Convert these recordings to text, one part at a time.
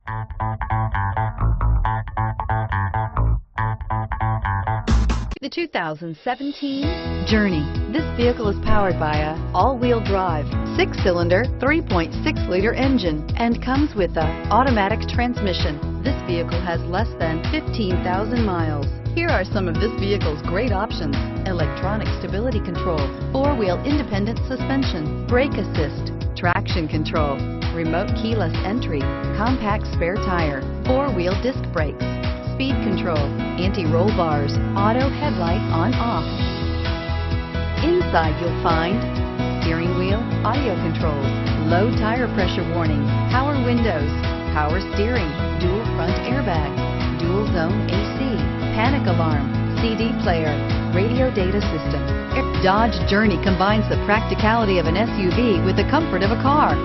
The 2017 Journey. This vehicle is powered by a all-wheel drive, 6-cylinder, 3.6-liter engine and comes with a automatic transmission. This vehicle has less than 15,000 miles. Here are some of this vehicle's great options: electronic stability control, 4-wheel independent suspension, brake assist, traction control, remote keyless entry, compact spare tire, 4-wheel disc brakes, speed control, anti-roll bars, auto headlight on/off. Inside you'll find steering wheel audio controls, low tire pressure warning, power windows, power steering, dual front airbags, dual zone AC, panic alarm, CD player, radio data system. Dodge Journey combines the practicality of an SUV with the comfort of a car,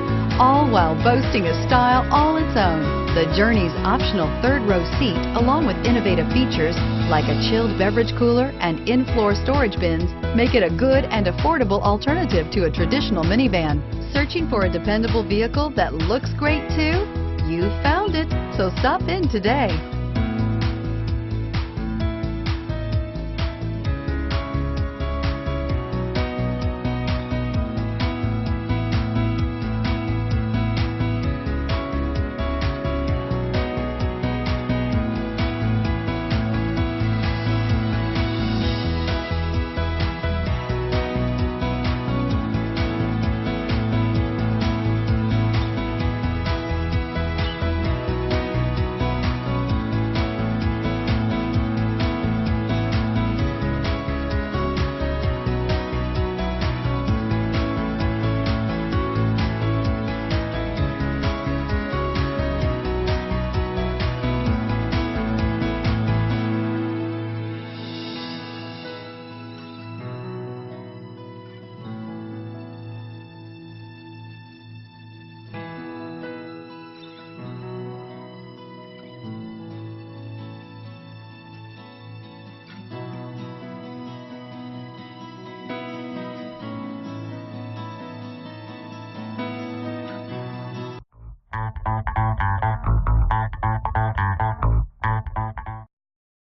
all while boasting a style all its own. The Journey's optional third-row seat, along with innovative features like a chilled beverage cooler and in-floor storage bins, make it a good and affordable alternative to a traditional minivan. Searching for a dependable vehicle that looks great too? You found it, so stop in today.